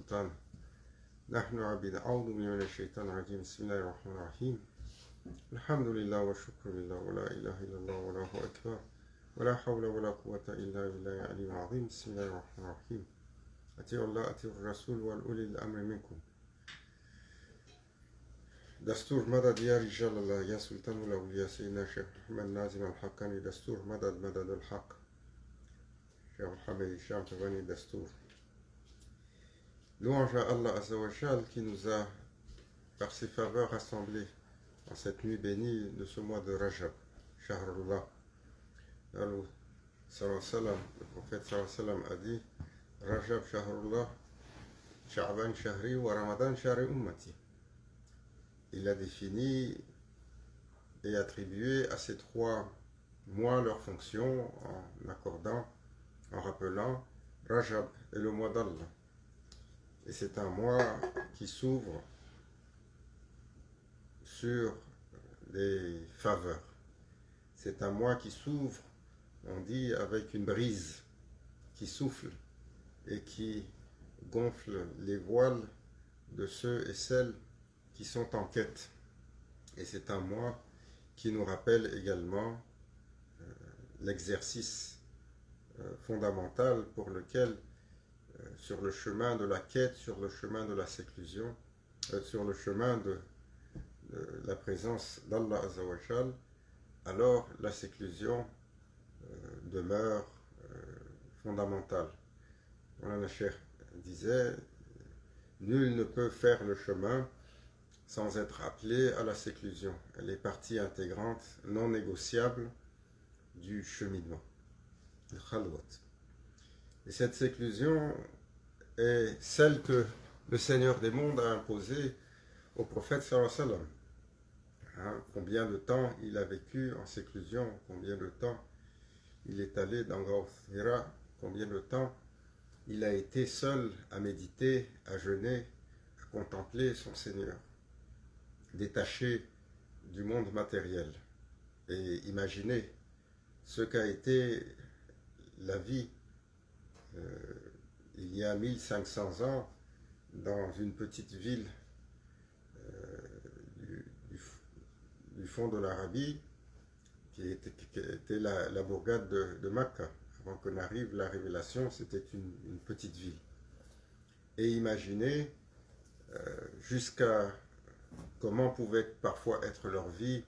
سلطان نحن عبيد أعوذ بالله من الشيطان الرجيم بسم الله الرحمن الرحيم الحمد لله والشكر لله ولا إله إلا الله والله أكبر ولا حول ولا قوة إلا بالله العلي العظيم بسم الله الرحمن الرحيم أطيعوا الله أطيعوا الرسول والأولي الأمر منكم دستور مدد يا رجال الله يا سلطان الأولياء سيدنا شيخ محمد نازم الحقاني دستور مدد مدد الحق شيخ محمد الشام Tabani Dastour. Louange à Allah Azzawajal qui nous a, par ses faveurs, rassemblés en cette nuit bénie de ce mois de Rajab, Shahrullah. Le prophète sallam a dit Rajab Shahrullah, Sha'ban Shahri wa Ramadan Shahri Ummati. Il a défini et attribué à ces trois mois leurs fonctions en rappelant Rajab est le mois d'Allah. Et c'est un mois qui s'ouvre sur les faveurs. C'est un mois qui s'ouvre, on dit, avec une brise qui souffle et qui gonfle les voiles de ceux et celles qui sont en quête. Et c'est un mois qui nous rappelle également l'exercice fondamental pour lequel, sur le chemin de la quête, sur le chemin de la séclusion, sur le chemin de la présence d'Allah Azzawajal, alors la séclusion demeure fondamentale. Voilà, Cheikh disait, nul ne peut faire le chemin sans être appelé à la séclusion. Elle est partie intégrante, non négociable du cheminement. Et cette séclusion est celle que le Seigneur des mondes a imposée au prophète sallallahu alayhi wa sallam. Combien de temps il a vécu en séclusion, combien de temps il est allé dans Ghawth Hira, combien de temps il a été seul à méditer, à jeûner, à contempler son Seigneur, détaché du monde matériel, et imaginer ce qu'a été la vie il y a 1500 ans dans une petite ville du fond de l'Arabie qui était la bourgade de Makka. Avant qu'on arrive la révélation, c'était une petite ville. Et imaginez jusqu'à comment pouvait parfois être leur vie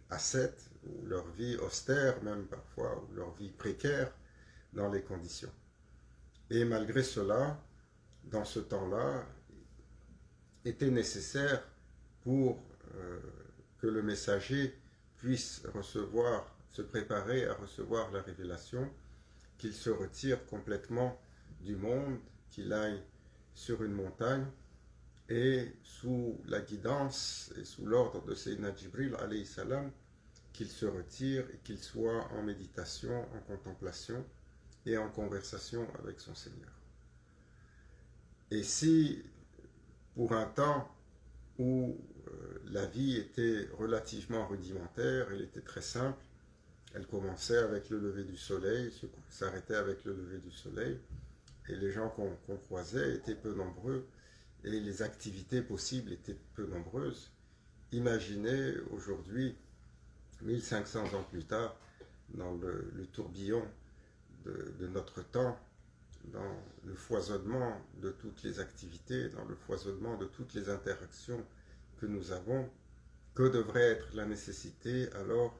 ascète, ou leur vie austère même parfois, ou leur vie précaire dans les conditions. Et malgré cela, dans ce temps-là, était nécessaire pour que le messager puisse se préparer à recevoir la révélation, qu'il se retire complètement du monde, qu'il aille sur une montagne et sous la guidance et sous l'ordre de Sayyidina Jibril alayhi salam, qu'il se retire et qu'il soit en méditation, en contemplation et en conversation avec son Seigneur. Et si, pour un temps où la vie était relativement rudimentaire, elle était très simple, elle commençait avec le lever du soleil, s'arrêtait avec le lever du soleil, et les gens qu'on croisait étaient peu nombreux, et les activités possibles étaient peu nombreuses. Imaginez aujourd'hui, 1500 ans plus tard, dans le tourbillon de notre temps, dans le foisonnement de toutes les activités, dans le foisonnement de toutes les interactions que nous avons, que devrait être la nécessité alors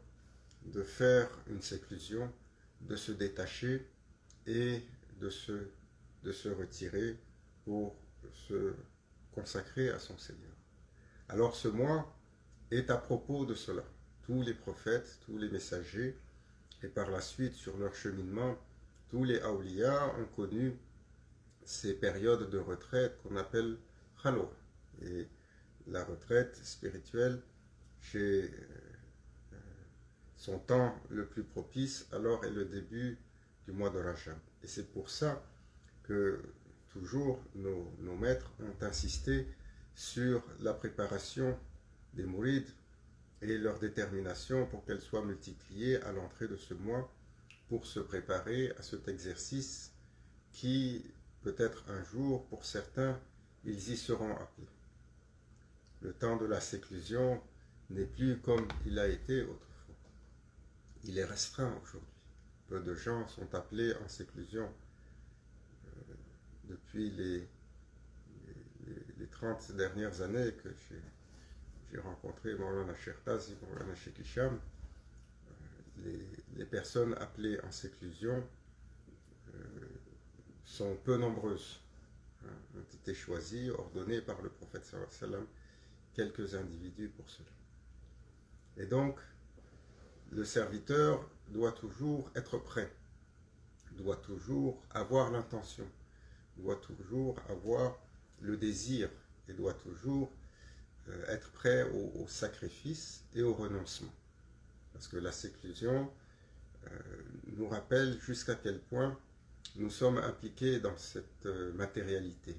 de faire une séclusion, de se détacher et de se retirer pour se consacrer à son Seigneur. Alors ce mois est à propos de cela. Tous les prophètes, tous les messagers, et par la suite sur leur cheminement, tous les awliya ont connu ces périodes de retraite qu'on appelle khalwa. Et la retraite spirituelle, chez son temps le plus propice, alors est le début du mois de Rajab. Et c'est pour ça que toujours nos maîtres ont insisté sur la préparation des mourides et leur détermination pour qu'elle soit multipliée à l'entrée de ce mois pour se préparer à cet exercice qui peut-être un jour, pour certains, ils y seront appelés. Le temps de la séclusion n'est plus comme il a été autrefois. Il est restreint aujourd'hui. Peu de gens sont appelés en séclusion depuis les 30 dernières années que j'ai rencontré Maulana Cheikh Tazi, Maulana Cheikh Hicham. Les personnes appelées en séclusion sont peu nombreuses, ont été choisies, ordonnées par le prophète sallallahu alayhi wa sallam, quelques individus pour cela. Et donc, le serviteur doit toujours être prêt, doit toujours avoir l'intention, doit toujours avoir le désir et doit toujours être prêt au sacrifice et au renoncement. Parce que la séclusion nous rappelle jusqu'à quel point nous sommes impliqués dans cette matérialité,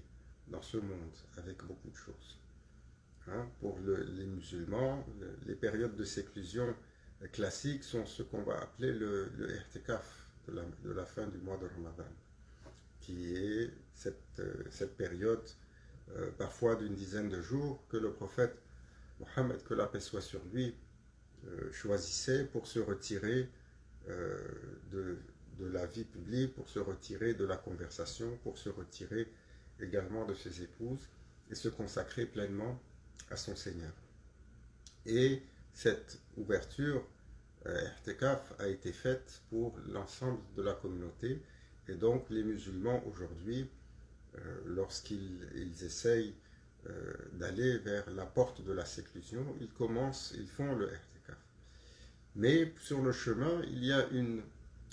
dans ce monde, avec beaucoup de choses. Pour les musulmans, les périodes de séclusion classiques sont ce qu'on va appeler le i'tikaf de la fin du mois de Ramadan, qui est cette période parfois d'une dizaine de jours que le prophète Mohammed, que la paix soit sur lui, choisissait pour se retirer de la vie publique, pour se retirer de la conversation, pour se retirer également de ses épouses et se consacrer pleinement à son Seigneur. Et cette ouverture, i'tikaf, a été faite pour l'ensemble de la communauté. Et donc les musulmans aujourd'hui, lorsqu'ils essayent d'aller vers la porte de la séclusion, ils font le i'tikaf. Mais sur le chemin, il y a une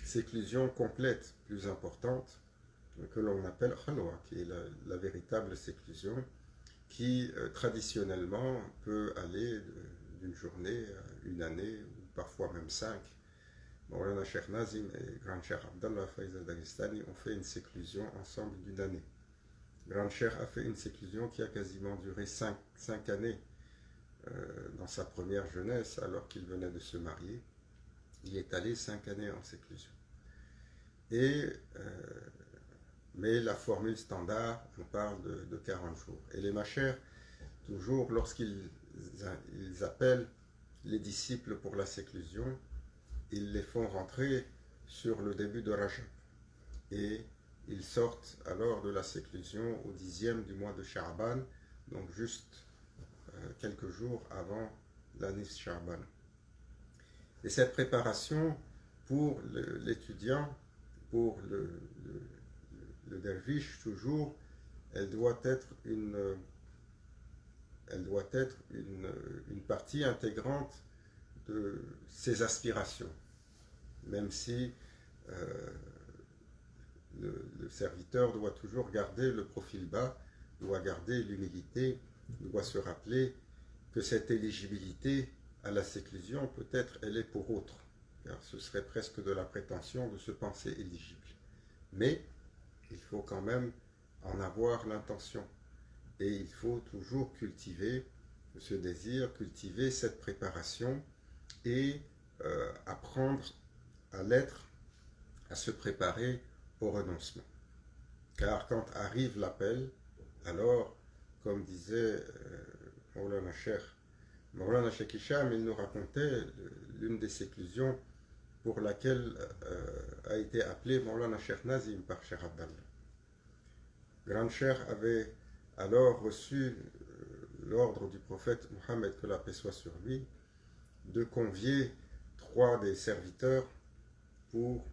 séclusion complète, plus importante, que l'on appelle khalwa, qui est la véritable séclusion, qui traditionnellement peut aller d'une journée à une année, ou parfois même 5. Maulana Cheikh Nazim et Grand Cheikh Abdallah Faiz al-Dagestani ont fait une séclusion ensemble d'une année. Grand Cheikh a fait une séclusion qui a quasiment duré 5 années dans sa première jeunesse, alors qu'il venait de se marier. Il est allé 5 années en séclusion. Mais la formule standard, on parle de 40 jours. Et les machers, toujours lorsqu'ils appellent les disciples pour la séclusion, ils les font rentrer sur le début de Rajab. Et ils sortent alors de la séclusion au 10e du mois de Sha'ban, donc juste quelques jours avant la Nisf Sha'ban. Et cette préparation pour l'étudiant, pour le derviche toujours, elle doit être une partie intégrante de ses aspirations, même si le serviteur doit toujours garder le profil bas, doit garder l'humilité, doit se rappeler que cette éligibilité à la séclusion, peut-être elle est pour autre, car ce serait presque de la prétention de se penser éligible. Mais il faut quand même en avoir l'intention. Et il faut toujours cultiver ce désir, cultiver cette préparation et apprendre à l'être, à se préparer au renoncement. Car quand arrive l'appel, alors, comme disait Maulana Cheikh Hicham, il nous racontait l'une des séclusions pour laquelle a été appelé Maulana Cheikh Nazim par Cheikh Abdallah. Grand Cheikh avait alors reçu l'ordre du prophète Mohammed, que la paix soit sur lui, de convier 3 des serviteurs pour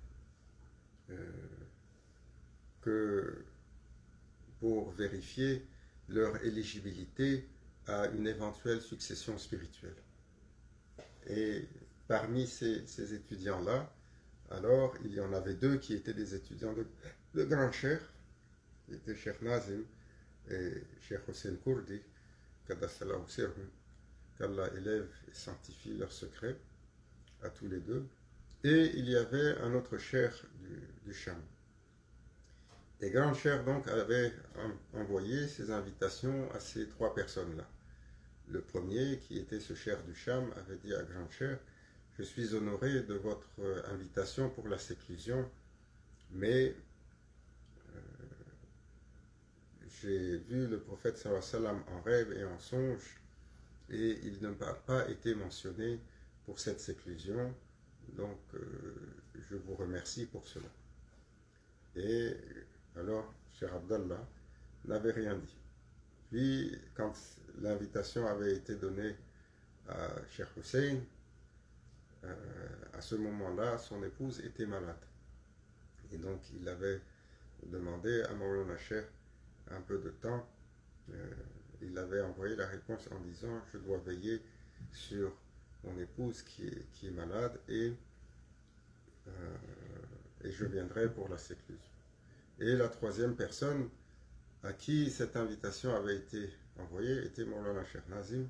vérifier leur éligibilité à une éventuelle succession spirituelle. Et parmi ces étudiants-là, alors il y en avait 2 qui étaient des étudiants de Grand Cheikh, qui étaient Cheikh Nazim et Cheikh Hossein Kurdi, qu'Allah élève et sanctifie leur secret à tous les 2. Et il y avait un autre cheikh du Cham. Et Grand Cheikh donc avait envoyé ses invitations à ces 3 personnes-là. Le premier, qui était ce cheikh du Cham, avait dit à Grand Cheikh: je suis honoré de votre invitation pour la séclusion, mais j'ai vu le prophète sallallahu alayhi wa sallam en rêve et en songe, et il ne m'a pas été mentionné pour cette séclusion, donc je vous remercie pour cela. Et alors, cher Abdallah n'avait rien dit. Puis, quand l'invitation avait été donnée à Cheikh Hussein, à ce moment-là, son épouse était malade. Et donc, il avait demandé à Maulana Cheikh un peu de temps. Il avait envoyé la réponse en disant « Je dois veiller sur mon épouse qui est malade et je viendrai pour la séclusion. » Et la troisième personne à qui cette invitation avait été envoyée était Maulana Cheikh Nazim,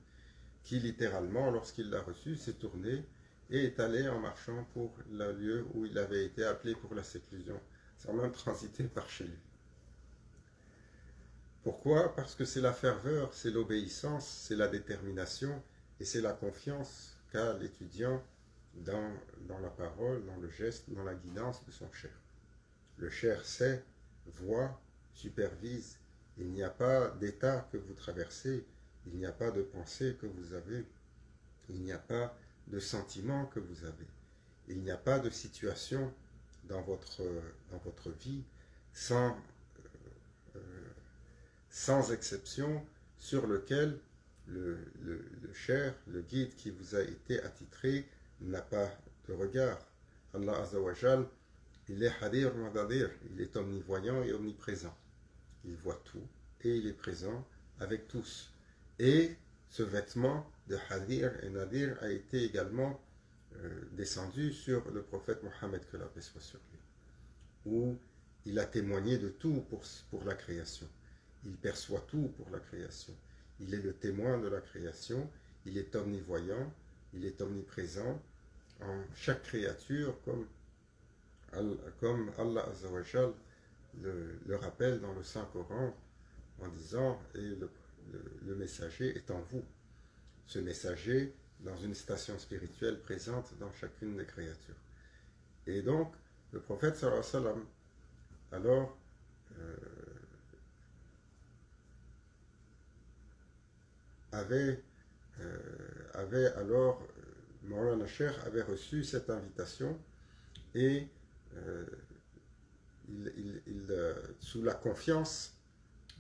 qui littéralement, lorsqu'il l'a reçue, s'est tourné et est allé en marchant pour le lieu où il avait été appelé pour la séclusion, sans même transiter par chez lui. Pourquoi? Parce que c'est la ferveur, c'est l'obéissance, c'est la détermination et c'est la confiance qu'a l'étudiant dans la parole, dans le geste, dans la guidance de son cher. Le cher sait, voit, supervise. Il n'y a pas d'état que vous traversez, il n'y a pas de pensée que vous avez, il n'y a pas de sentiment que vous avez, il n'y a pas de situation dans votre vie sans exception sur lequel le cher, le guide qui vous a été attitré n'a pas de regard. Allah Azza wa Jal, il est hadir wa dadir, il est omnivoyant et omniprésent. Il voit tout et il est présent avec tous. Et ce vêtement de hadir et nadir a été également descendu sur le prophète Mohammed, que la paix soit sur lui, où il a témoigné de tout pour la création. Il perçoit tout pour la création. Il est le témoin de la création. Il est omnivoyant. Il est omniprésent en chaque créature, comme Allah Azza wa Jal le rappelle dans le Saint-Coran en disant « Et le messager est en vous ». Ce messager dans une station spirituelle présente dans chacune des créatures. Et donc, le prophète sallallahu alayhi wa sallam, alors, Maulana Cheikh avait reçu cette invitation et sous la confiance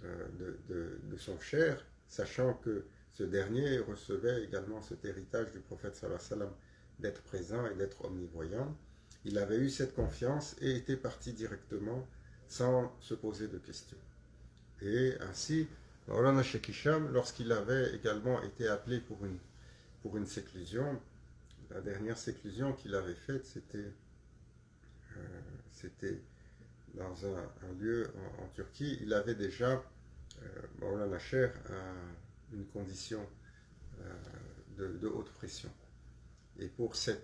de son cher, sachant que ce dernier recevait également cet héritage du prophète sallallahu alayhi wa sallam d'être présent et d'être omnivoyant, il avait eu cette confiance et était parti directement sans se poser de questions. Et ainsi, Maulana Cheikh Hicham, lorsqu'il avait également été appelé pour une séclusion, la dernière séclusion qu'il avait faite, c'était dans un lieu en Turquie. Il avait déjà, Maulana Cheikh, une condition de haute pression. Et pour ces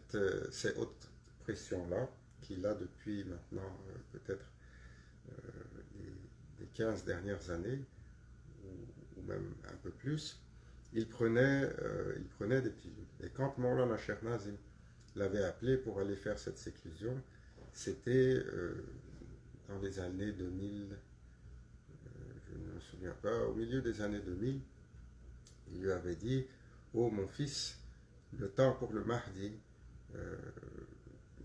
hautes pressions-là, qu'il a depuis maintenant peut-être les 15 dernières années, ou même un peu plus, il prenait des pilules. Et quand Maulana Cheikh Nazim l'avait appelé pour aller faire cette séclusion, c'était dans les années 2000, je ne me souviens pas, au milieu des années 2000, il lui avait dit « Oh mon fils, le temps pour le Mahdi,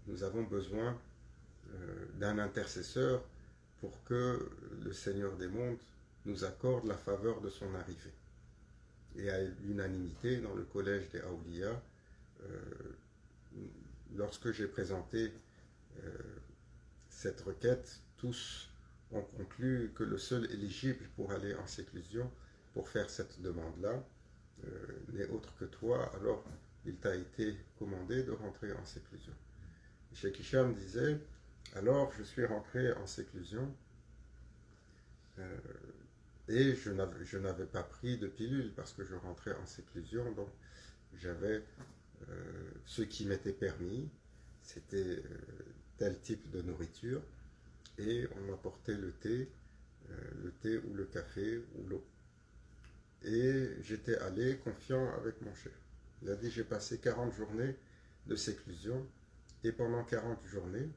nous avons besoin d'un intercesseur pour que le Seigneur des mondes nous accorde la faveur de son arrivée. » Et à l'unanimité dans le collège des Aouliya, lorsque j'ai présenté cette requête, tous ont conclu que le seul éligible pour aller en séclusion, pour faire cette demande-là, n'est autre que toi. Alors il t'a été commandé de rentrer en séclusion. Cheikh Hicham disait, alors je suis rentré en séclusion et je n'avais pas pris de pilule parce que je rentrais en séclusion, donc j'avais ce qui m'était permis, c'était tel type de nourriture, et on m'apportait le thé ou le café ou l'eau. Et j'étais allé confiant avec mon chef. Il a dit, j'ai passé 40 journées de séclusion, et pendant 40 journées,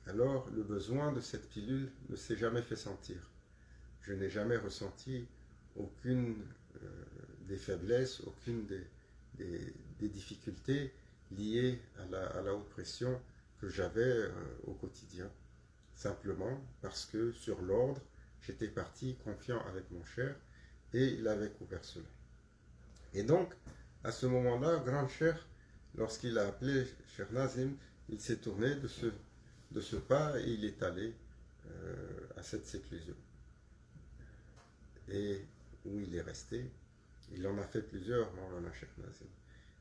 alors le besoin de cette pilule ne s'est jamais fait sentir. je n'ai jamais ressenti aucune des faiblesses, aucune des difficultés liées à la haute pression que j'avais au quotidien. Simplement parce que sur l'ordre, j'étais parti confiant avec mon cher et il avait couvert cela. Et donc, à ce moment-là, grand cher, lorsqu'il a appelé cher Nazim, il s'est tourné de ce pas et il est allé à cette séclusion. Et où il est resté, il en a fait plusieurs, Maulana Cheikh Nazim.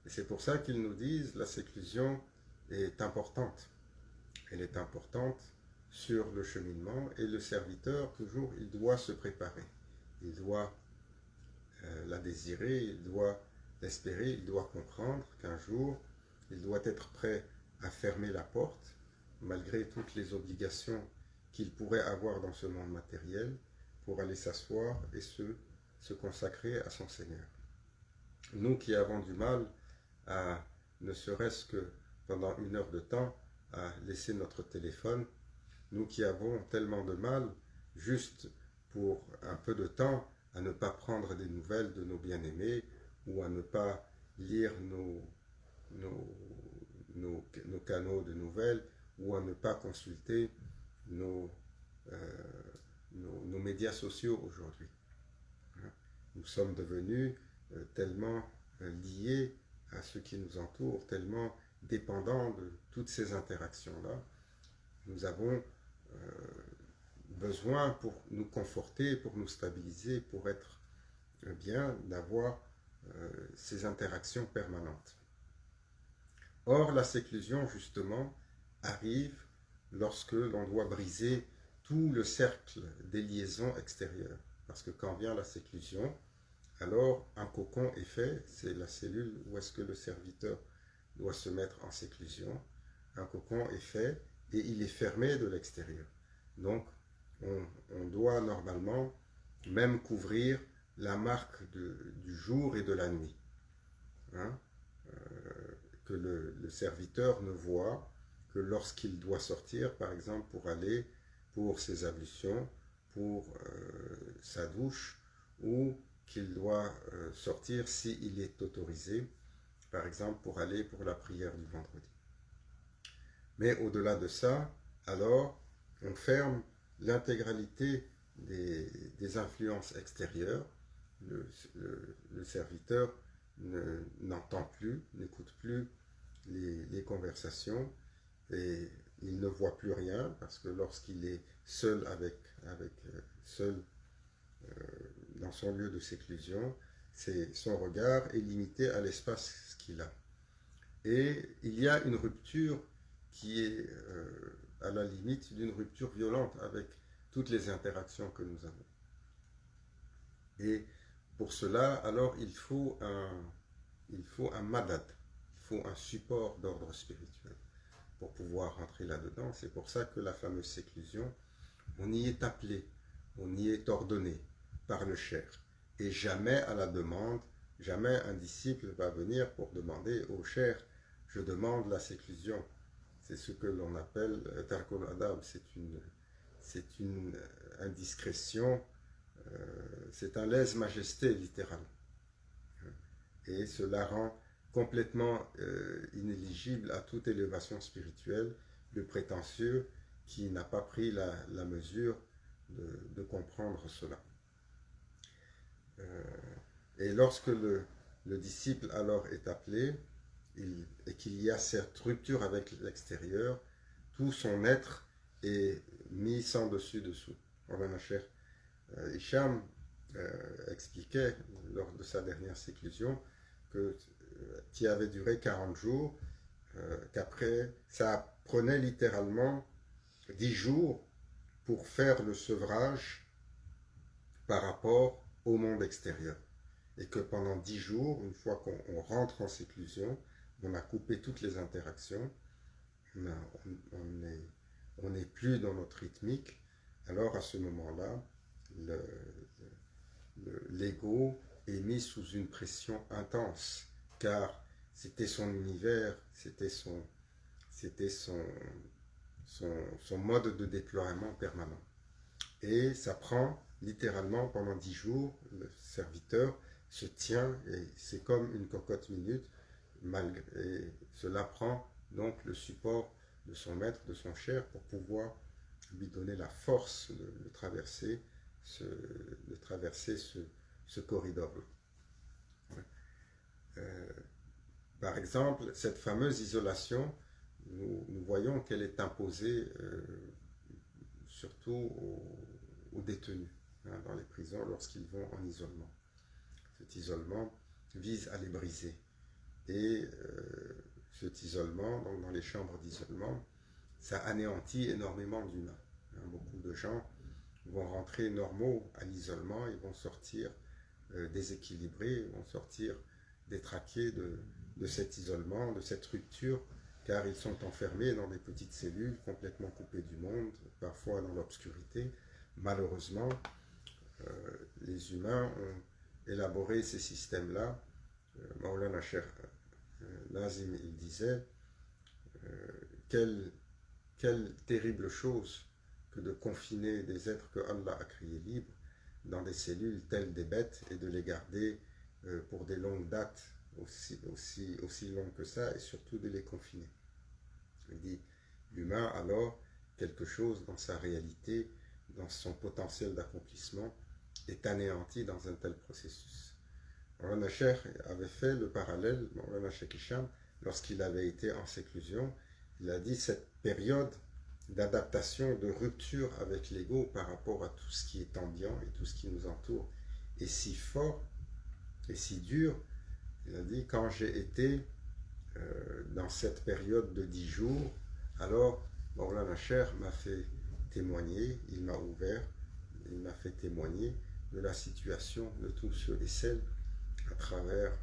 Et c'est pour ça qu'ils nous disent la séclusion est importante. Elle est importante sur le cheminement et le serviteur, toujours, il doit se préparer. Il doit la désirer, il doit l'espérer, il doit comprendre qu'un jour, il doit être prêt à fermer la porte, malgré toutes les obligations qu'il pourrait avoir dans ce monde matériel, pour aller s'asseoir et se consacrer à son Seigneur. Nous qui avons du mal à, ne serait-ce que pendant 1 heure de temps, à laisser notre téléphone, nous qui avons tellement de mal, juste pour un peu de temps, à ne pas prendre des nouvelles de nos bien-aimés ou à ne pas lire nos canaux de nouvelles ou à ne pas consulter nos médias sociaux aujourd'hui. Nous sommes devenus tellement liés à ce qui nous entoure, tellement dépendants de toutes ces interactions-là. Nous avons besoin pour nous conforter, pour nous stabiliser, pour être bien, d'avoir ces interactions permanentes. Or, la séclusion, justement, arrive lorsque l'on doit briser tout le cercle des liaisons extérieures. Parce que quand vient la séclusion, alors un cocon est fait, c'est la cellule où est-ce que le serviteur doit se mettre en séclusion. Un cocon est fait et il est fermé de l'extérieur. Donc, on doit normalement même couvrir la marque du jour et de la nuit. Hein? Que le serviteur ne voit que lorsqu'il doit sortir, par exemple, pour aller pour ses ablutions, pour sa douche, ou qu'il doit sortir s'il est autorisé, par exemple, pour aller pour la prière du vendredi. Mais au-delà de ça, alors, on ferme l'intégralité des influences extérieures. Le serviteur n'entend plus, n'écoute plus les conversations et il ne voit plus rien parce que lorsqu'il est seul dans son lieu de séclusion, son regard est limité à l'espace qu'il a. Et il y a une rupture qui est à la limite d'une rupture violente avec toutes les interactions que nous avons. Et pour cela, alors, il faut un madad, il faut un support d'ordre spirituel pour pouvoir rentrer là-dedans. C'est pour ça que la fameuse séclusion, on y est appelé, on y est ordonné par le cher. Et jamais à la demande, jamais un disciple va venir pour demander au cher, je demande la séclusion. C'est ce que l'on appelle tarkul adab, c'est une indiscrétion, c'est un lèse-majesté littéral. Et cela rend complètement inéligible à toute élévation spirituelle le prétentieux qui n'a pas pris la mesure de comprendre cela. Et lorsque le disciple alors est appelé et qu'il y a cette rupture avec l'extérieur, tout son être est mis sans dessus-dessous. Maulana Cheikh Hicham expliquait lors de sa dernière séclusion qui avait duré 40 jours, qu'après ça prenait littéralement 10 jours pour faire le sevrage par rapport au monde extérieur. Et que pendant 10 jours, une fois qu'on rentre en séclusion, on a coupé toutes les interactions, on n'est plus dans notre rythmique, alors à ce moment-là, l'ego est mis sous une pression intense, car c'était son univers, c'était son mode de déploiement permanent. Et ça prend littéralement pendant 10 jours, le serviteur se tient et c'est comme une cocotte minute, et cela prend donc le support de son maître, de son cher, pour pouvoir lui donner la force de traverser ce corridor-là. Ouais. Par exemple, cette fameuse isolation, nous voyons qu'elle est imposée surtout aux détenus dans les prisons lorsqu'ils vont en isolement. Cet isolement vise à les briser. Et cet isolement, donc dans les chambres d'isolement, ça anéantit énormément d'humains. Beaucoup de gens vont rentrer normaux à l'isolement, ils vont sortir déséquilibrés, ils vont sortir détraqués de cet isolement, de cette rupture, car ils sont enfermés dans des petites cellules complètement coupées du monde, parfois dans l'obscurité. Malheureusement, les humains ont élaboré ces systèmes-là. Maulana Cheikh Nazim, il disait quelle terrible chose que de confiner des êtres que Allah a créés libres dans des cellules telles des bêtes et de les garder pour des longues dates, aussi longues que ça, et surtout de les confiner. Il dit, l'humain alors, quelque chose dans sa réalité, dans son potentiel d'accomplissement, est anéanti dans un tel processus. Maulana Cheikh avait fait le parallèle, Maulana Cheikh Hicham, lorsqu'il avait été en séclusion, il a dit cette période d'adaptation, de rupture avec l'ego par rapport à tout ce qui est ambiant et tout ce qui nous entoure est si fort et si dur. Il a dit, quand j'ai été dans cette période de 10 jours, alors Maulana Cheikh m'a fait témoigner, il m'a ouvert, il m'a fait témoigner de la situation de tous ceux et celles à travers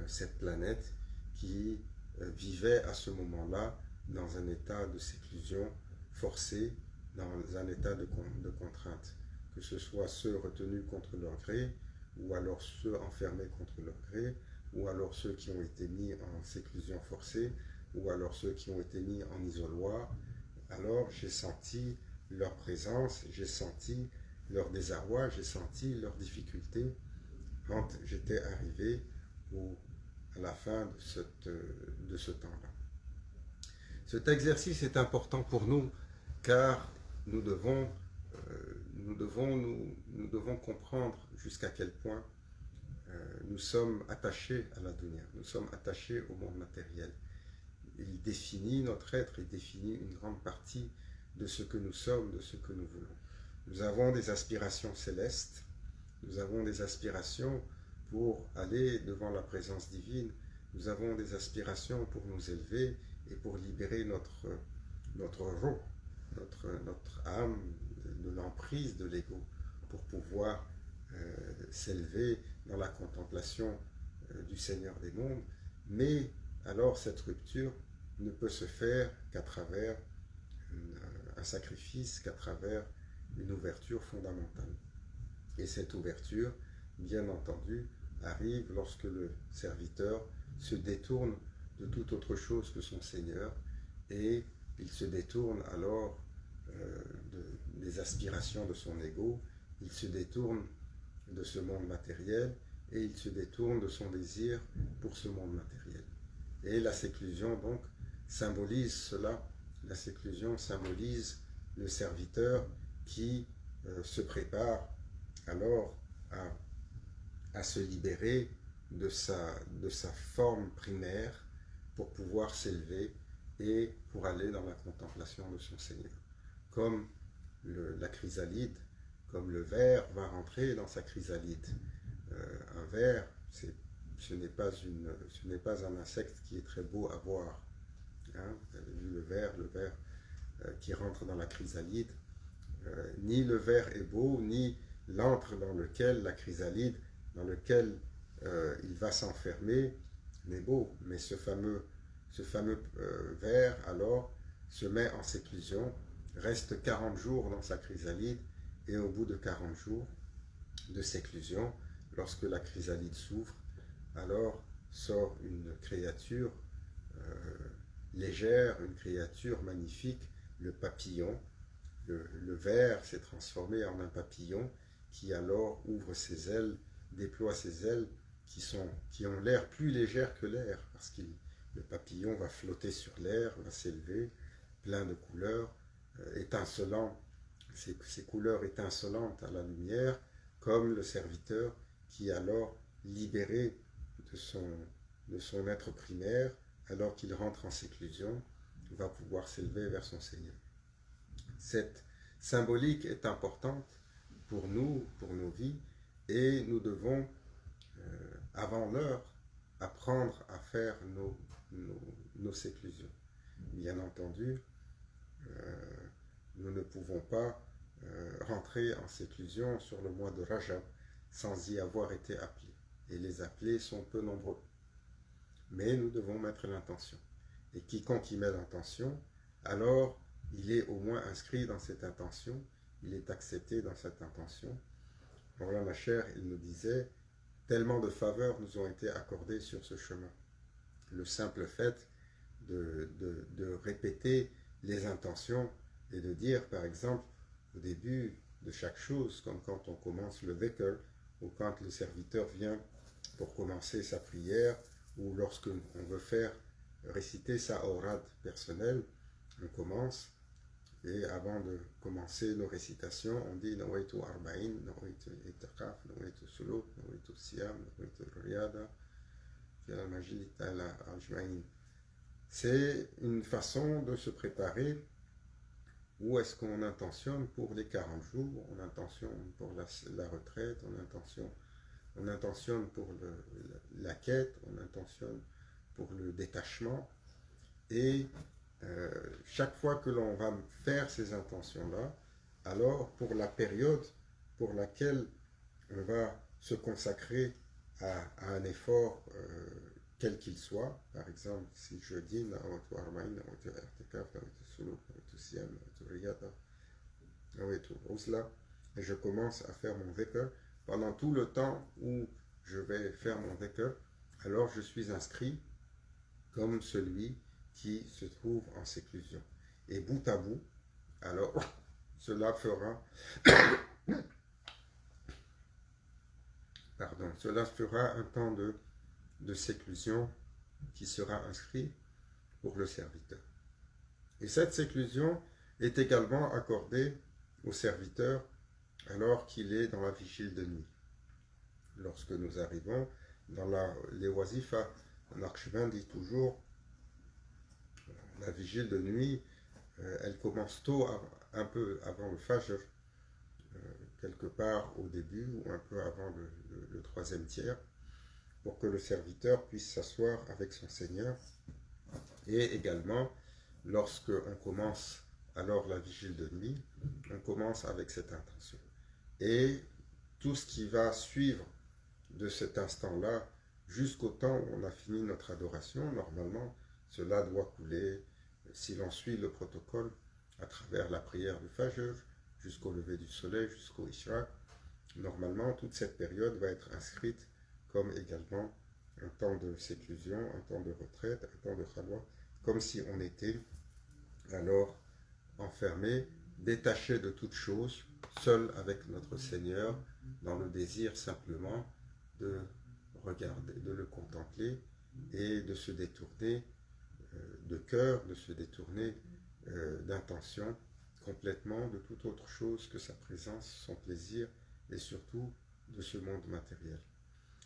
cette planète qui vivait à ce moment-là dans un état de séclusion forcée, dans un état de contrainte, que ce soit ceux retenus contre leur gré, ou alors ceux enfermés contre leur gré, ou alors ceux qui ont été mis en séclusion forcée, ou alors ceux qui ont été mis en isoloir. Alors j'ai senti leur présence, j'ai senti leur désarroi, j'ai senti leurs difficultés quand j'étais arrivé à la fin de ce temps-là. Cet exercice est important pour nous car nous devons comprendre jusqu'à quel point nous sommes attachés à la dunya, nous sommes attachés au monde matériel. Il définit notre être, il définit une grande partie de ce que nous sommes, de ce que nous voulons. Nous avons des aspirations célestes, nous avons des aspirations pour aller devant la présence divine, nous avons des aspirations pour nous élever et pour libérer notre roh, notre âme de l'emprise de l'ego, pour pouvoir s'élever dans la contemplation du Seigneur des mondes. Mais alors cette rupture ne peut se faire qu'à travers un sacrifice, qu'à travers une ouverture fondamentale. Et cette ouverture, bien entendu, arrive lorsque le serviteur se détourne de toute autre chose que son Seigneur, et il se détourne alors des aspirations de son ego, il se détourne de ce monde matériel, et il se détourne de son désir pour ce monde matériel. Et la séclusion, donc, symbolise cela. La séclusion symbolise le serviteur qui se prépare alors à se libérer de sa forme primaire pour pouvoir s'élever et pour aller dans la contemplation de son Seigneur. Comme la chrysalide, comme le ver va rentrer dans sa chrysalide. Un ver, ce n'est pas un insecte qui est très beau à voir. Hein? Vous avez vu le ver qui rentre dans la chrysalide. Ni le ver est beau, ni l'antre dans lequel la chrysalide, dans lequel il va s'enfermer, n'est beau. Mais ce fameux ver, alors, se met en séclusion, reste 40 jours dans sa chrysalide, et au bout de 40 jours de séclusion, lorsque la chrysalide s'ouvre, alors sort une créature légère, une créature magnifique, le papillon, le ver s'est transformé en un papillon qui alors ouvre ses ailes, déploie ses ailes qui ont l'air plus légères que l'air, parce que le papillon va flotter sur l'air, va s'élever, plein de couleurs, étincelant, ces couleurs étincelantes à la lumière, comme le serviteur qui alors, libéré de son être primaire, alors qu'il rentre en séclusion, va pouvoir s'élever vers son Seigneur. Cette symbolique est importante pour nous, pour nos vies, et nous devons, avant l'heure, apprendre à faire nos séclusions. Bien entendu, nous ne pouvons pas rentrer en séclusion sur le mois de Rajab sans y avoir été appelés. Et les appelés sont peu nombreux. Mais nous devons mettre l'intention. Et quiconque y met l'intention, alors il est au moins inscrit dans cette intention, il est accepté dans cette intention. Voilà, ma chère, il nous disait, tellement de faveurs nous ont été accordées sur ce chemin. Le simple fait de répéter les intentions et de dire, par exemple, au début de chaque chose, comme quand on commence le dhikr, ou quand le serviteur vient pour commencer sa prière, ou lorsque on veut faire réciter sa aurad personnelle, on commence, et avant de commencer nos récitations, on dit Nawaitu arba'in, Nawaitu itakaf, Nawaitu suluk, Nawaitu siyam, Nawaitu riyada, Majid ta'ala ajma'in. C'est une façon de se préparer. Où est-ce qu'on intentionne pour les 40 jours, on intentionne pour la retraite, on intentionne pour la quête, on intentionne pour le détachement. Et chaque fois que l'on va faire ces intentions-là, alors pour la période pour laquelle on va se consacrer à un effort quel qu'il soit, par exemple, si je dis et je commence à faire mon dhikr, pendant tout le temps où je vais faire mon dhikr, alors je suis inscrit comme celui qui se trouve en séclusion. Et bout à bout, alors cela fera un temps de séclusion qui sera inscrit pour le serviteur. Et cette séclusion est également accordée au serviteur alors qu'il est dans la vigile de nuit. Lorsque nous arrivons dans les wazifas, Naqshband dit toujours la vigile de nuit, elle commence tôt, un peu avant le Fajr, quelque part au début ou un peu avant le troisième tiers, pour que le serviteur puisse s'asseoir avec son Seigneur. Et également, lorsque on commence alors la vigile de nuit, on commence avec cette intention. Et tout ce qui va suivre de cet instant-là, jusqu'au temps où on a fini notre adoration, normalement, cela doit couler, si l'on suit le protocole, à travers la prière du Fajr, jusqu'au lever du soleil, jusqu'au Ishraq. Normalement, toute cette période va être inscrite comme également un temps de séclusion, un temps de retraite, un temps de khalwa, comme si on était alors enfermé, détaché de toute chose, seul avec notre Seigneur, dans le désir simplement de regarder, de le contempler et de se détourner de cœur, de se détourner d'intention complètement de toute autre chose que sa présence, son plaisir et surtout de ce monde matériel.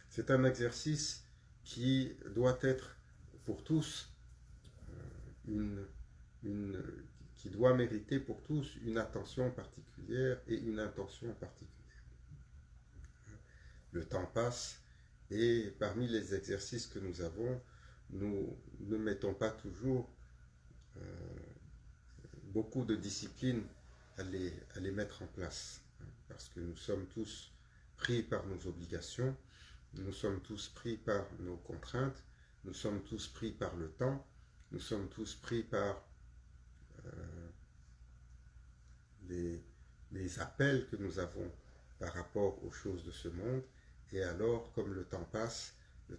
C'est un exercice qui doit être pour tous qui doit mériter pour tous une attention particulière et une intention particulière. Le temps passe et parmi les exercices que nous avons, nous ne mettons pas toujours beaucoup de discipline à les mettre en place, parce que nous sommes tous pris par nos obligations, nous sommes tous pris par nos contraintes, nous sommes tous pris par le temps, nous sommes tous pris par les appels que nous avons par rapport aux choses de ce monde. Et alors, comme le temps passe, nous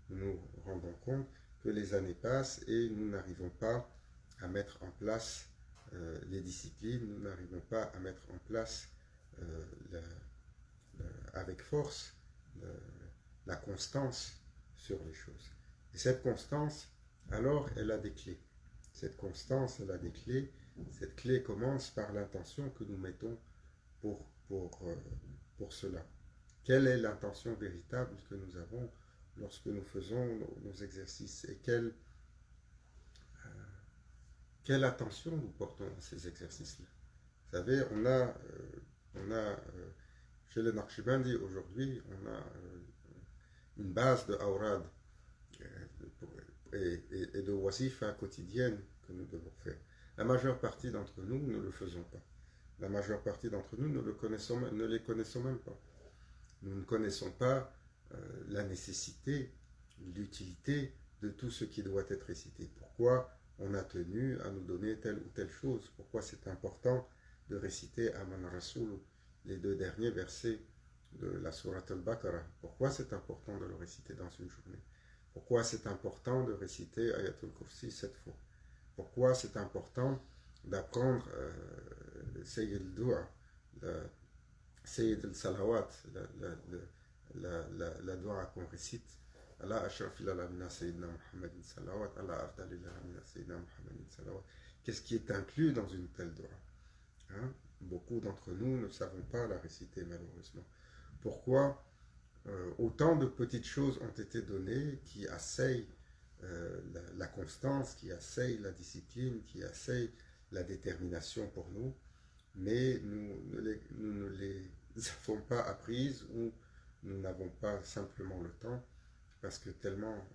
nous rendons compte que les années passent et nous n'arrivons pas à mettre en place les disciplines, nous n'arrivons pas à mettre en place avec force la constance sur les choses. Et cette constance, alors, elle a des clés. Cette constance, elle a des clés. Cette clé commence par l'intention que nous mettons pour cela. Quelle est l'intention véritable que nous avons lorsque nous faisons nos exercices et quelle attention nous portons à ces exercices-là. Vous savez, on a chez les Naqshbandi aujourd'hui, on a une base de awrad et de wazifa quotidienne que nous devons faire. La majeure partie d'entre nous ne le faisons pas. La majeure partie d'entre nous ne les connaissons même pas. Nous ne connaissons pas la nécessité, l'utilité de tout ce qui doit être récité. Pourquoi on a tenu à nous donner telle ou telle chose? Pourquoi c'est important de réciter Aman Rasoul, les 2 derniers versets de la Sourate al-Baqarah? Pourquoi c'est important de le réciter dans une journée? Pourquoi c'est important de réciter Ayatul Kursi 7 fois? Pourquoi c'est important d'apprendre Sayyid al-Dua, Sayyid al-Salawat, la dua qu'on récite, Allah ashrafil alamina Sayyidina Muhammadin Salawat, Allah afdalil alamina Sayyidina Muhammadin Salawat. Qu'est-ce qui est inclus dans une telle dua? Hein? Beaucoup d'entre nous ne savons pas la réciter malheureusement. Pourquoi autant de petites choses ont été données qui asseyent la constance, qui asseyent la discipline, qui asseyent la détermination pour nous, mais nous ne les avons pas apprises ou nous n'avons pas simplement le temps parce que tellement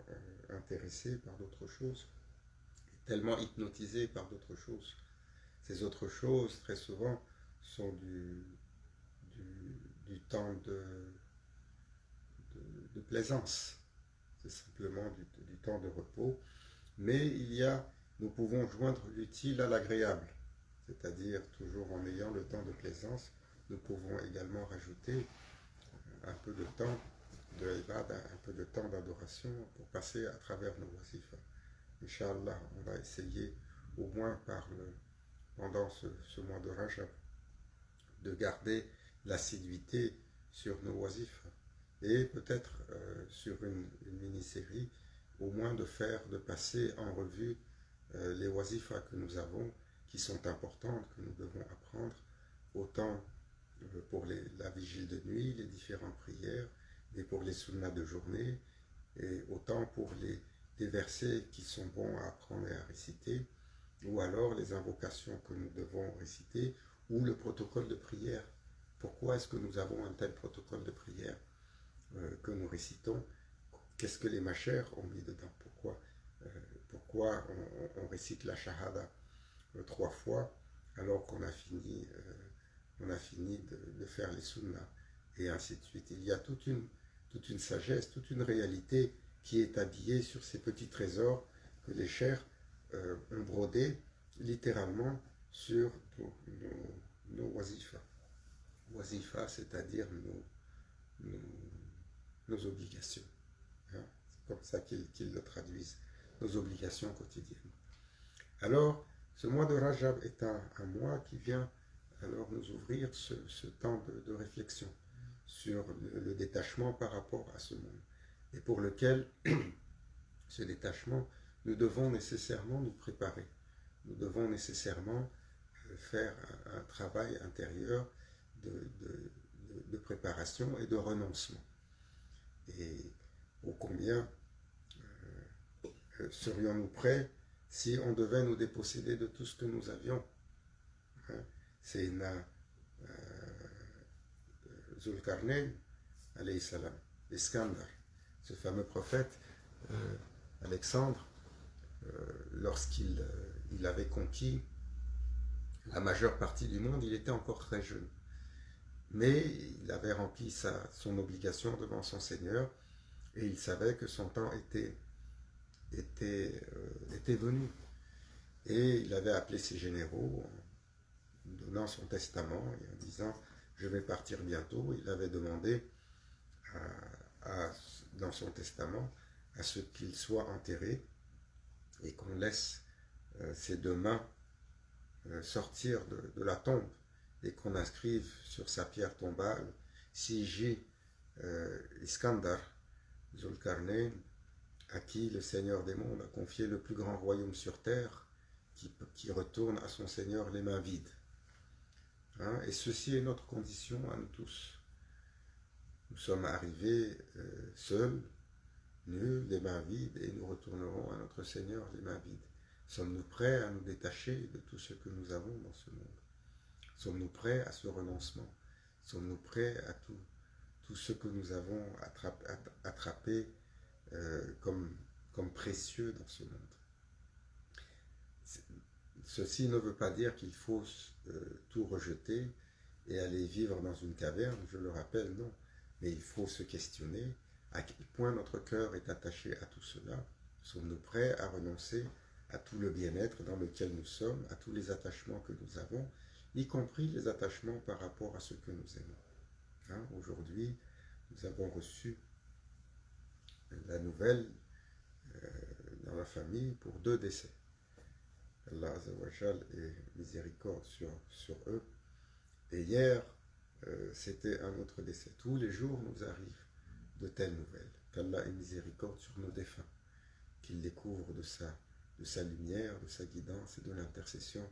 intéressés par d'autres choses, tellement hypnotisés par d'autres choses. Ces autres choses, très souvent, sont du temps de plaisance. C'est simplement du temps de repos. Mais nous pouvons joindre l'utile à l'agréable. C'est-à-dire, toujours en ayant le temps de plaisance, nous pouvons également rajouter un peu de temps de ibad, un peu de temps d'adoration pour passer à travers nos wazifas. Inch'Allah, on va essayer au moins pendant ce mois de Rajab de garder l'assiduité sur nos wazifas et peut-être sur une mini-série au moins de passer en revue les wazifas que nous avons qui sont importantes, que nous devons apprendre autant pour la vigile de nuit, les différentes prières, et pour les sunnas de journée, et autant pour des versets qui sont bons à apprendre et à réciter, ou alors les invocations que nous devons réciter, ou le protocole de prière. Pourquoi est-ce que nous avons un tel protocole de prière que nous récitons? Qu'est-ce que les machères ont mis dedans? Pourquoi on récite la shahada 3 fois alors qu'on a fini de faire les sunnas et ainsi de suite. Il y a toute une sagesse, toute une réalité qui est habillée sur ces petits trésors que les chers ont brodés littéralement sur nos wazifas. Wazifas, c'est-à-dire nos obligations. Hein? C'est comme ça qu'ils le traduisent, nos obligations quotidiennes. Alors, ce mois de Rajab est un mois qui vient alors nous ouvrir ce temps de réflexion sur le détachement par rapport à ce monde, et pour lequel ce détachement, nous devons nécessairement nous préparer. Nous devons nécessairement faire un travail intérieur de préparation et de renoncement. Et ô combien serions-nous prêts si on devait nous déposséder de tout ce que nous avions? Hein? C'est Zulkarnain, alayhi salam, l'Iskandar, ce fameux prophète, Alexandre, lorsqu'il avait conquis la majeure partie du monde, il était encore très jeune. Mais il avait rempli son obligation devant son Seigneur, et il savait que son temps était venu. Et il avait appelé ses généraux en donnant son testament et en disant « Je vais partir bientôt ». Il avait demandé dans son testament à ce qu'il soit enterré et qu'on laisse ses 2 mains sortir de la tombe et qu'on inscrive sur sa pierre tombale Siji Iskandar Zulkarnain, à qui le Seigneur des mondes a confié le plus grand royaume sur terre, qui retourne à son Seigneur les mains vides. Hein? Et ceci est notre condition à nous tous. Nous sommes arrivés seuls, nus, les mains vides, et nous retournerons à notre Seigneur les mains vides. Sommes-nous prêts à nous détacher de tout ce que nous avons dans ce monde? Sommes-nous prêts à ce renoncement? Sommes-nous prêts à tout ce que nous avons attrapé comme précieux dans ce monde? Ceci ne veut pas dire qu'il faut tout rejeter et aller vivre dans une caverne, je le rappelle, non. Mais il faut se questionner à quel point notre cœur est attaché à tout cela. Sommes-nous prêts à renoncer à tout le bien-être dans lequel nous sommes, à tous les attachements que nous avons, y compris les attachements par rapport à ce que nous aimons. Hein? Aujourd'hui, nous avons reçu la nouvelle dans la famille pour 2 décès. Allah Azzawajal est miséricorde sur eux. Et hier, c'était un autre décès. Tous les jours nous arrivent de telles nouvelles. Qu'Allah ait miséricorde sur nos défunts, qu'il découvre de sa lumière, de sa guidance et de l'intercession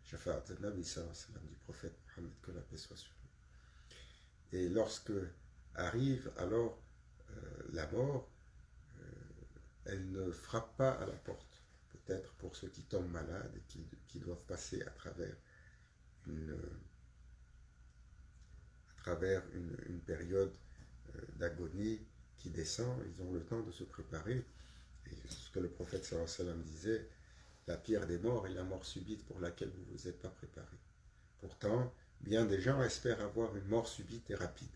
Shafa'at al-Nabi du prophète Mohammed, que la paix soit sur lui. Et lorsque arrive alors la mort, elle ne frappe pas à la porte. Peut-être pour ceux qui tombent malades et qui doivent passer à travers une période d'agonie qui descend, ils ont le temps de se préparer. Et ce que le prophète sallallahu alayhi wa sallam disait, la pire des morts est la mort subite pour laquelle vous ne vous êtes pas préparé. Pourtant, bien des gens espèrent avoir une mort subite et rapide.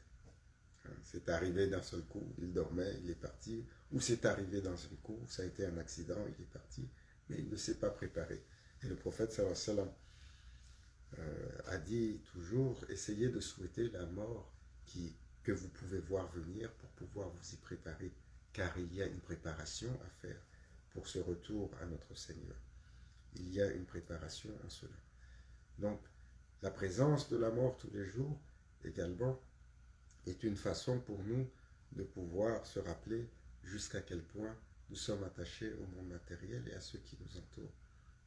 C'est arrivé d'un seul coup, il dormait, il est parti, ou c'est arrivé d'un seul coup, ça a été un accident, il est parti, mais il ne s'est pas préparé. Et le prophète sallallahu alayhi wa sallam a dit toujours, essayez de souhaiter la mort que vous pouvez voir venir pour pouvoir vous y préparer, car il y a une préparation à faire pour ce retour à notre Seigneur. Il y a une préparation en cela. Donc, la présence de la mort tous les jours, également, est une façon pour nous de pouvoir se rappeler jusqu'à quel point nous sommes attachés au monde matériel et à ceux qui nous entourent.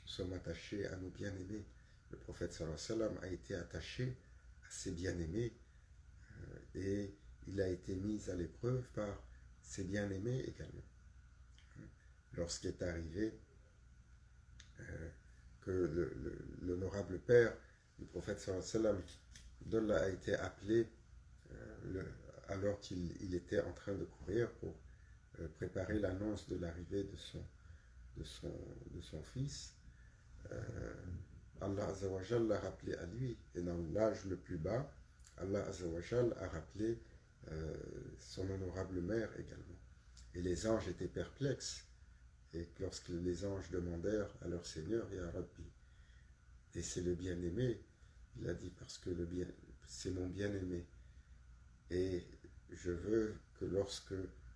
Nous sommes attachés à nos bien-aimés. Le prophète sallallahu alayhi wa sallam a été attaché à ses bien-aimés et il a été mis à l'épreuve par ses bien-aimés également. Lorsqu'il est arrivé que l'honorable père du prophète sallallahu alayhi wa sallam, Abdullah, a été appelé alors qu'il était en train de courir pour préparer l'annonce de l'arrivée de son fils, Allah Azzawajal l'a rappelé à lui, et dans l'âge le plus bas, Allah Azzawajal a rappelé son honorable mère également. Et les anges étaient perplexes, et lorsque les anges demandèrent à leur Seigneur, Ya Rabbi, et c'est le bien-aimé, il a dit, parce que c'est mon bien-aimé, et je veux que lorsque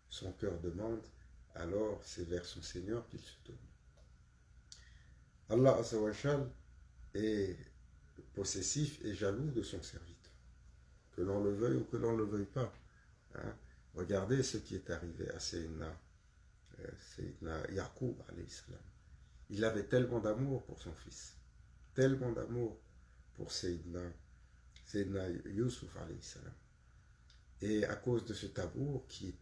son cœur demande, alors c'est vers son Seigneur qu'il se tourne. Allah Azzawajal est possessif et jaloux de son serviteur, que l'on le veuille ou que l'on ne le veuille pas. Hein? Regardez ce qui est arrivé à Sayyidina Yaqub alayhi salam. Il avait tellement d'amour pour son fils, tellement d'amour pour Sayyidina Yusuf alayhi salam. Et à cause de cet amour qui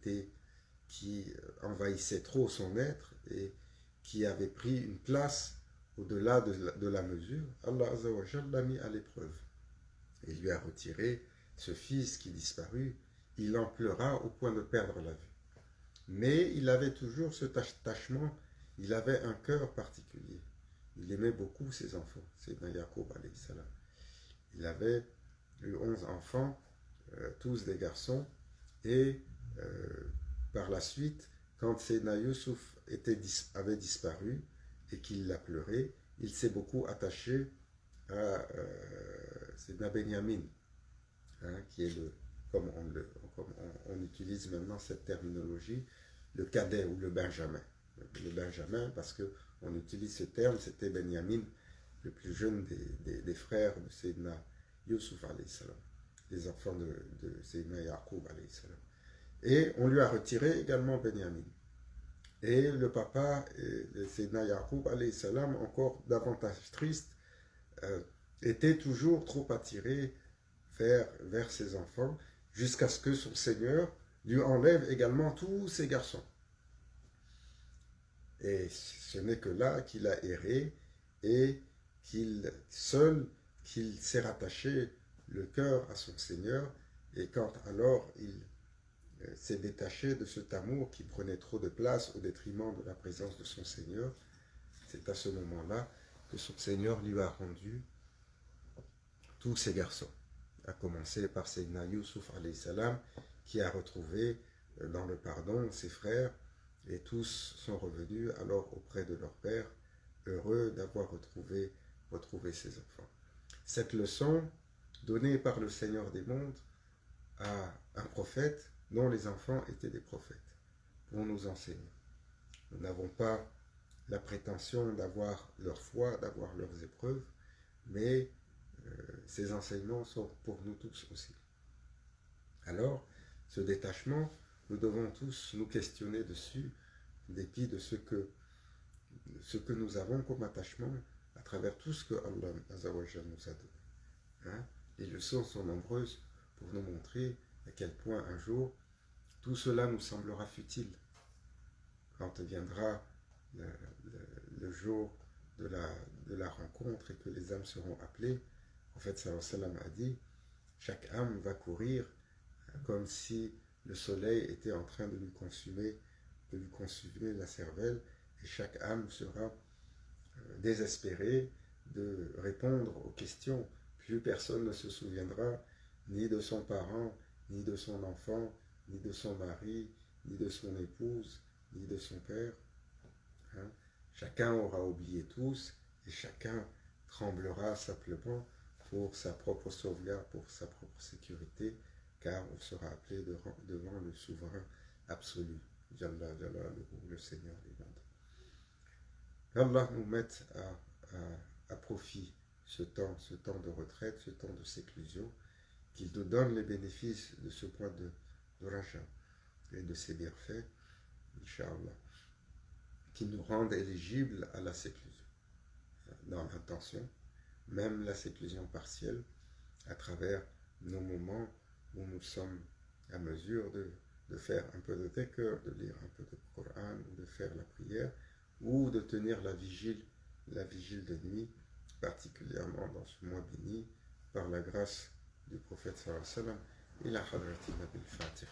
envahissait trop son être et qui avait pris une place au-delà de la mesure, Allah Azzawajal l'a mis à l'épreuve. Il lui a retiré ce fils qui disparut. Il en pleura au point de perdre la vue. Mais il avait toujours cet attachement, il avait un cœur particulier. Il aimait beaucoup ses enfants, c'est Yaqub alayhi salam. Il avait eu 11 enfants, tous des garçons, et par la suite, quand Sayyidina Yusuf avait disparu et qu'il l'a pleuré, il s'est beaucoup attaché à Sayyidina Benyamin, hein, qui est comme on utilise maintenant cette terminologie, le cadet ou le benjamin. Le benjamin, parce qu'on utilise ce terme, c'était Benyamin, le plus jeune des frères de Sayyidina Yusuf alayhi salam, les enfants de Sayyidina Yaqub alayhi salam. Et on lui a retiré également Benyamin. Et le papa de Sayyidina Yaqub alayhi salam, encore davantage triste, était toujours trop attiré vers ses enfants, jusqu'à ce que son Seigneur lui enlève également tous ses garçons. Et ce n'est que là qu'il a erré et qu'il s'est rattaché le cœur à son Seigneur, et quand alors il s'est détaché de cet amour qui prenait trop de place au détriment de la présence de son Seigneur, c'est à ce moment-là que son Seigneur lui a rendu tous ses garçons, à commencer par Sayyidina Yusuf alayhi salam, qui a retrouvé dans le pardon ses frères, et tous sont revenus alors auprès de leur père, heureux d'avoir retrouvé ses enfants. Cette leçon, donnée par le Seigneur des mondes à un prophète dont les enfants étaient des prophètes, pour nous enseigner. Nous n'avons pas la prétention d'avoir leur foi, d'avoir leurs épreuves, mais ces enseignements sont pour nous tous aussi. Alors, ce détachement, nous devons tous nous questionner dessus, en dépit de ce que nous avons comme attachement à travers tout ce que Allah Azzawajal nous a donné. Les leçons sont nombreuses pour nous montrer à quel point un jour tout cela nous semblera futile. Quand viendra le jour de la rencontre et que les âmes seront appelées, le prophète sallallahu alayhi wa sallam a dit, chaque âme va courir comme si le soleil était en train de lui consumer la cervelle, et chaque âme sera désespérée de répondre aux questions. Plus personne ne se souviendra ni de son parent, ni de son enfant, ni de son mari, ni de son épouse, ni de son père. Chacun aura oublié tous, et chacun tremblera simplement pour sa propre sauvegarde, pour sa propre sécurité, car on sera appelé devant le souverain absolu, Jalla Jalaluhu, le Seigneur des mondes. Qu'Allah nous mette à profit ce temps de retraite, ce temps de séclusion, qu'il nous donne les bénéfices de ce point de rachat et de ses bienfaits, Inch'Allah, qu'il nous rende éligibles à la séclusion, dans l'intention, même la séclusion partielle, à travers nos moments où nous sommes à mesure de faire un peu de dhikr, de lire un peu de Coran, ou de faire la prière, ou de tenir la vigile de nuit, particulièrement dans ce mois béni, par la grâce du prophète sallallahu alayhi wa sallam, ila hadratina bil Fatiha.